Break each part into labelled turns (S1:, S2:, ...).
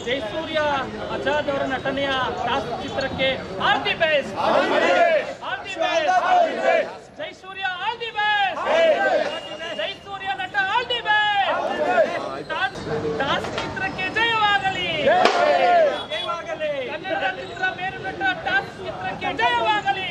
S1: ಜಯಸೂರ್ಯ ಆಜಾದ್ ಅವರ ನಟನೆಯ ಟಾಸ್ಕ್ ಚಿತ್ರಕ್ಕೆ all the best. Jayasurya all the best. Jayasurya ನಟ ಆಲ್ ದಿ ಬೆಸ್ಟ್. ಟಾಸ್ಕ್ ಚಿತ್ರಕ್ಕೆ ಜಯವಾಗಲಿ. ಕನ್ನಡ ಚಿತ್ರ ಮೇರು ನಟ ಟಾಸ್ಕ್ ಚಿತ್ರಕ್ಕೆ ಜಯವಾಗಲಿ.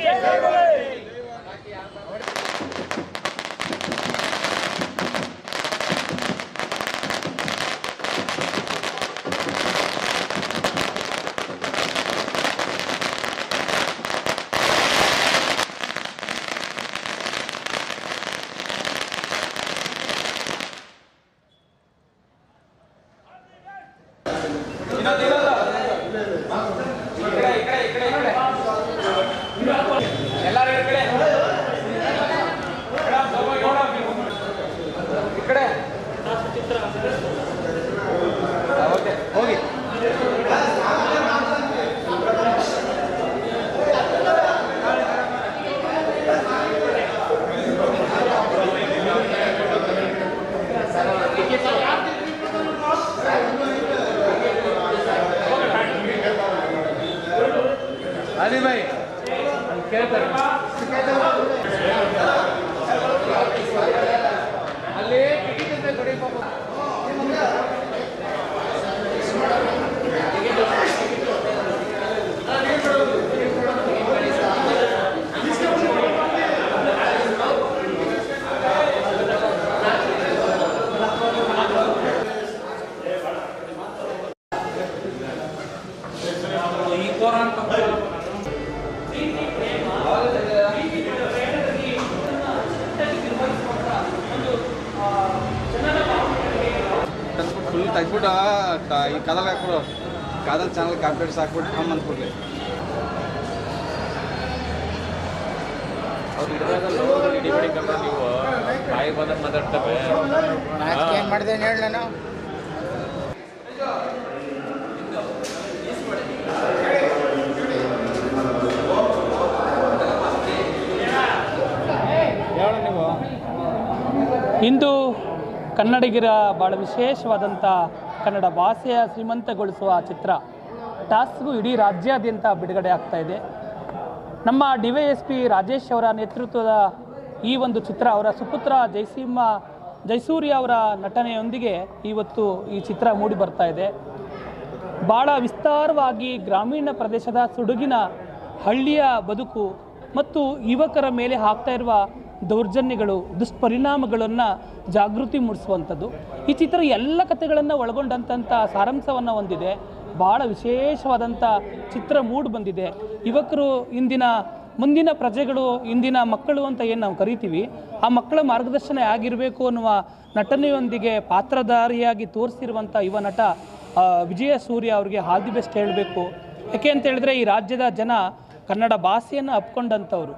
S2: ಹೋಗಿ ಅಲಿ ಭಾई ಕೇಳ್ತಾರೆ ಅಲ್ಲಿ ಟಿಕೆಟ್ ಅಂತ ಕೊಡಿ ಪಾಪ. ಫುಲ್ ತೆಗ್ಬಿಟ್ಟು ಈ ಕದಲ್ ಹಾಕ್ಬಿಡು, ಕದಲ್ ಚಾನಲ್ ಕಾಂಪ್ಲೇಟ್ಸ್ ಹಾಕ್ಬಿಟ್ಟು ಕಮ್ ಅಂದ್ಬಿಡ್ಲಿ.
S3: ನೀವು ಬಾಯಿ ಬಂದ ಮಾತಾಡ್ತವೆ.
S2: ಏನು ಮಾಡಿದೆ ಹೇಳಿ ನಾನು.
S1: ಇಂದು ಕನ್ನಡಿಗರ ಭಾಳ ವಿಶೇಷವಾದಂಥ ಕನ್ನಡ ಭಾಷೆಯ ಶ್ರೀಮಂತಗೊಳಿಸುವ ಚಿತ್ರ ಟಾಸ್ಕ್ಗೂ ಇಡೀ ರಾಜ್ಯಾದ್ಯಂತ ಬಿಡುಗಡೆ ಆಗ್ತಾ ಇದೆ. ನಮ್ಮ DYSP ರಾಜೇಶ್ ಅವರ ನೇತೃತ್ವದ ಈ ಒಂದು ಚಿತ್ರ ಅವರ ಸುಪುತ್ರ ಜಯಸೂರ್ಯ ಅವರ ನಟನೆಯೊಂದಿಗೆ ಇವತ್ತು ಈ ಚಿತ್ರ ಮೂಡಿ ಬರ್ತಾ ಇದೆ. ಭಾಳ ವಿಸ್ತಾರವಾಗಿ ಗ್ರಾಮೀಣ ಪ್ರದೇಶದ ಸುಡುಗಿನ ಹಳ್ಳಿಯ ಬದುಕು ಮತ್ತು ಯುವಕರ ಮೇಲೆ ಆಗ್ತಾ ಇರುವ ದೌರ್ಜನ್ಯಗಳು, ದುಷ್ಪರಿಣಾಮಗಳನ್ನು ಜಾಗೃತಿ ಮೂಡಿಸುವಂಥದ್ದು. ಈ ಚಿತ್ರ ಎಲ್ಲ ಕಥೆಗಳನ್ನು ಒಳಗೊಂಡಂಥ ಸಾರಾಂಶವನ್ನು ಹೊಂದಿದೆ. ಭಾಳ ವಿಶೇಷವಾದಂಥ ಚಿತ್ರ ಮೂಡಿ ಬಂದಿದೆ. ಯುವಕರು ಮುಂದಿನ ಪ್ರಜೆಗಳು, ಇಂದಿನ ಮಕ್ಕಳು ಅಂತ ಏನು ನಾವು ಕರಿತೀವಿ, ಆ ಮಕ್ಕಳ ಮಾರ್ಗದರ್ಶನ ಆಗಿರಬೇಕು ಅನ್ನುವ ನಟನೆಯೊಂದಿಗೆ ಪಾತ್ರಧಾರಿಯಾಗಿ ತೋರಿಸಿರುವಂಥ ಯುವ ನಟ ವಿಜಯ ಸೂರ್ಯ ಅವರಿಗೆ ಆಲ್ ದಿ ಬೆಸ್ಟ್ ಹೇಳಬೇಕು. ಯಾಕೆ ಅಂತ ಹೇಳಿದ್ರೆ ಈ ರಾಜ್ಯದ ಜನ ಕನ್ನಡ ಭಾಷೆಯನ್ನು ಅಪ್ಕೊಂಡಂಥವ್ರು.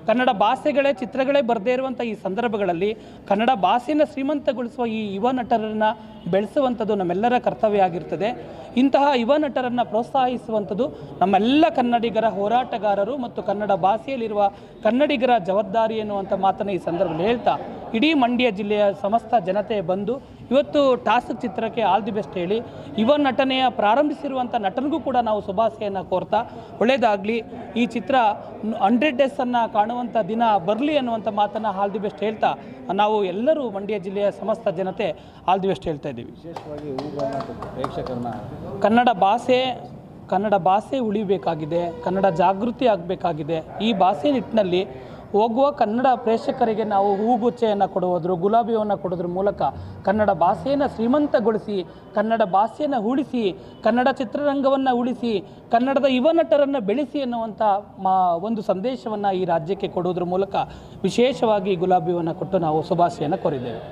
S1: ಕನ್ನಡ ಭಾಷೆಗಳೇ ಚಿತ್ರಗಳೇ ಬರದೇ ಇರುವಂಥ ಈ ಸಂದರ್ಭಗಳಲ್ಲಿ ಕನ್ನಡ ಭಾಷೆಯನ್ನು ಶ್ರೀಮಂತಗೊಳಿಸುವ ಈ ಯುವ ನಟರನ್ನು ಬೆಳೆಸುವಂಥದ್ದು ನಮ್ಮೆಲ್ಲರ ಕರ್ತವ್ಯ ಆಗಿರ್ತದೆ. ಇಂತಹ ಯುವ ನಟರನ್ನು ಪ್ರೋತ್ಸಾಹಿಸುವಂಥದ್ದು ನಮ್ಮೆಲ್ಲ ಕನ್ನಡಿಗರ ಹೋರಾಟಗಾರರು ಮತ್ತು ಕನ್ನಡ ಭಾಷೆಯಲ್ಲಿರುವ ಕನ್ನಡಿಗರ ಜವಾಬ್ದಾರಿ ಎನ್ನುವಂಥ ಮಾತನ್ನು ಈ ಸಂದರ್ಭದಲ್ಲಿ ಹೇಳ್ತಾ, ಇಡೀ ಮಂಡ್ಯ ಜಿಲ್ಲೆಯ ಸಮಸ್ತ ಜನತೆ ಬಂದು ಇವತ್ತು ಟಾಸ್ಕ್ ಚಿತ್ರಕ್ಕೆ ಆಲ್ ದಿ ಬೆಸ್ಟ್ ಹೇಳಿ ಯುವ ನಟನೆಯ ಪ್ರಾರಂಭಿಸಿರುವಂಥ ನಟನಿಗೂ ಕೂಡ ನಾವು ಶುಭಾಶಯನ್ನು ಕೋರ್ತಾ ಒಳ್ಳೆಯದಾಗಲಿ. ಈ ಚಿತ್ರ 100 ಡೇಸನ್ನು ಕಾಣುವಂಥ ದಿನ ಬರಲಿ ಅನ್ನುವಂಥ ಮಾತನ್ನು ಆಲ್ ದಿ ಬೆಸ್ಟ್ ಹೇಳ್ತಾ ನಾವು ಎಲ್ಲರೂ ಮಂಡ್ಯ ಜಿಲ್ಲೆಯ ಸಮಸ್ತ ಜನತೆ ಆಲ್ ದಿ ಬೆಸ್ಟ್ ಹೇಳ್ತಾ ಇದ್ದೀವಿ.
S2: ವಿಶೇಷವಾಗಿ ಪ್ರೇಕ್ಷಕರನ್ನ
S1: ಕನ್ನಡ ಭಾಷೆ ಉಳಿಬೇಕಾಗಿದೆ, ಕನ್ನಡ ಜಾಗೃತಿ ಆಗಬೇಕಾಗಿದೆ. ಈ ಭಾಷೆ ನಿಟ್ಟಿನಲ್ಲಿ ಹೋಗುವ ಕನ್ನಡ ಪ್ರೇಕ್ಷಕರಿಗೆ ನಾವು ಹೂಗುಚ್ಛೆಯನ್ನು ಕೊಡುವುದ್ರ, ಗುಲಾಬಿಯನ್ನು ಕೊಡೋದ್ರ ಮೂಲಕ ಕನ್ನಡ ಭಾಷೆಯನ್ನು ಶ್ರೀಮಂತಗೊಳಿಸಿ, ಕನ್ನಡ ಭಾಷೆಯನ್ನು ಉಳಿಸಿ, ಕನ್ನಡ ಚಿತ್ರರಂಗವನ್ನು ಉಳಿಸಿ, ಕನ್ನಡದ ಯುವ ನಟರನ್ನು ಬೆಳೆಸಿ ಎನ್ನುವಂಥ ಒಂದು ಸಂದೇಶವನ್ನು ಈ ರಾಜ್ಯಕ್ಕೆ ಕೊಡುವುದ್ರ ಮೂಲಕ ವಿಶೇಷವಾಗಿ ಗುಲಾಬಿಯನ್ನು ಕೊಟ್ಟು ನಾವು ಶುಭಾಶಯನ್ನು ಕೋರಿದ್ದೇವೆ.